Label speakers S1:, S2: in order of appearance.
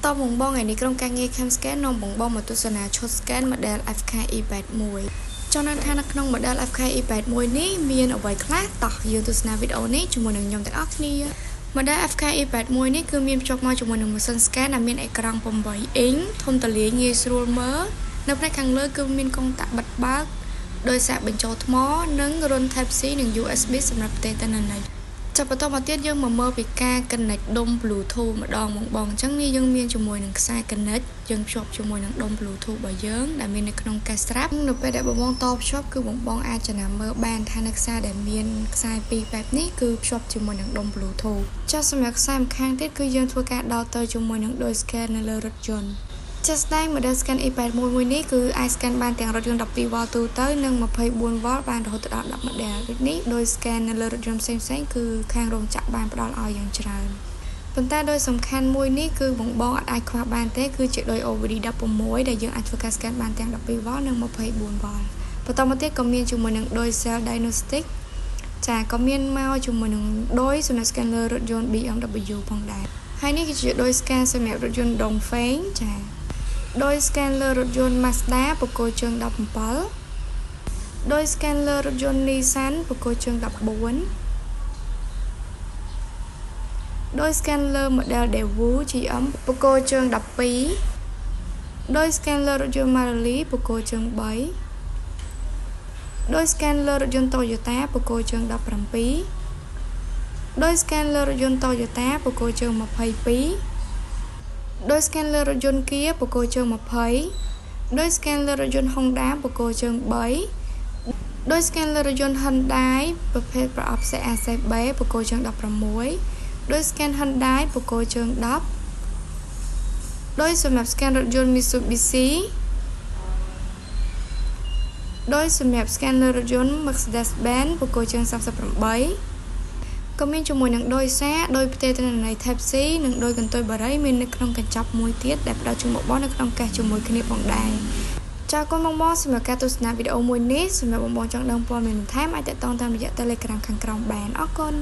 S1: តបងបងថ្ងៃនេះក្រុមការងារ Cam Scan នាំបងបងមកទស្សនាឈុត scan model FKE81 ចំណានថានៅក្នុង model FKE81 នេះមានអ្វីខ្លះតោះយើងទស្សនាវីដេអូនេះជាមួយនឹងខ្ញុំទាំងអស់គ្នា model FKE81 នេះគឺមានភ្ជាប់មកជាមួយនឹងម៉ាស៊ីន scan ដែលមានអេក្រង់8 inch ធំទូលាយងាយស្រួលមើលនៅផ្នែកខាងលើគឺមានកុងតាក់បិទបើកដោយសារបញ្ចូលថ្មនិងរុន Type C និង USB សម្រាប់ផ្ទេរទិន្នន័យចាប់បន្តមកទៀតយើងមកមើលពីការ connect ដុំ Bluetooth ម្ដងបងអញ្ចឹងនេះយើងមានជាមួយនឹងខ្សែ connect យើងភ្ជាប់ជាមួយនឹងដុំ Bluetooth របស់យើងដែលមាននៅក្នុងកែស្រាប់នៅពេលដែលបងតភ្ជាប់គឺបងអាចចំណាំមើលបានថានៅខ្សែដែលមានខ្សែពីរបែបនេះគឺភ្ជាប់ជាមួយនឹងដុំ Bluetooth ចាស់សម្រាប់ខ្សែម្ខាងទៀតគឺយើងធ្វើការដោតទៅជាមួយនឹងដូច scan នៅលើរថយន្តជាក់ស្ដែង model scan E81 មួយនេះគឺអាច scan បានទាំងរថយន្ត 12V ទូទៅនិង 24V បានរហូតដល់10 model ដូចនេះដោយ scan នៅលើរថយន្តផ្សេងៗគឺខាងរោងចក្របានផ្ដល់ឲ្យយ៉ាងច្រើនប៉ុន្តែដោយសំខាន់មួយនេះគឺបងអាចខ្វះបានទេគឺជាដោយ OBD16 ដែលយើងអាចធ្វើការ scan បានទាំង 12V និង 24V បន្តមកទៀតក៏មានជាមួយនឹងដោយ cell diagnostic ចាក៏មានមកជាមួយនឹងដោយសម្រាប់ scan លើរថយន្ត BMW ផងដែរហើយនេះគឺជាដោយ scan សម្រាប់រថយន្ត Dongfeng ចាដោយ scan លើរថយន្ត Mazda បកគោជើង17ដោយ scan លើរថយន្ត Nissan បកគោជើង14ដោយ scan លើ model Daewoo GM បកគោជើង12ដោយ scan លើរថយន្ត Marelli បកគោជើង3ដោយ scan លើរថយន្ត Toyota បកគោជើង17ដោយ scan លើរថយន្ត Toyota បកគោជើង22ដោយ scan លើរថយន្ត Kia បកគោជើង20ដោយ scan លើរថយន្ត Honda បកគោជើង3ដោយ scan លើរថយន្ត Hyundai ប្រភេទប្រអប់ CACB បកគោជើង16ដោយ scan Hyundai បកគោជើង10ដោយសម្រាប់ scan រថយន្ត Mitsubishi ដោយសម្រាប់ scan លើរថយន្ត Mercedes-Benz បកគោជើង38ក៏មានជាមួយនឹងដោយសារដោយផ្ទេរទិន្នន័យ Type C និងដោយកន្ទុយបារីមាននៅក្នុងកញ្ចប់មួយទៀតដែលផ្ដល់ជូនបងនៅក្នុងកេសជាមួយគ្នាផងដែរចា៎គុណបងសម្រាប់ការទស្សនាវីដេអូមួយនេះសម្រាប់បងចង់ដឹងព័ត៌មានបន្ថែមអាចទាក់ទងតាមរយៈ Telegram ខាងក្រោមបានអរគុណ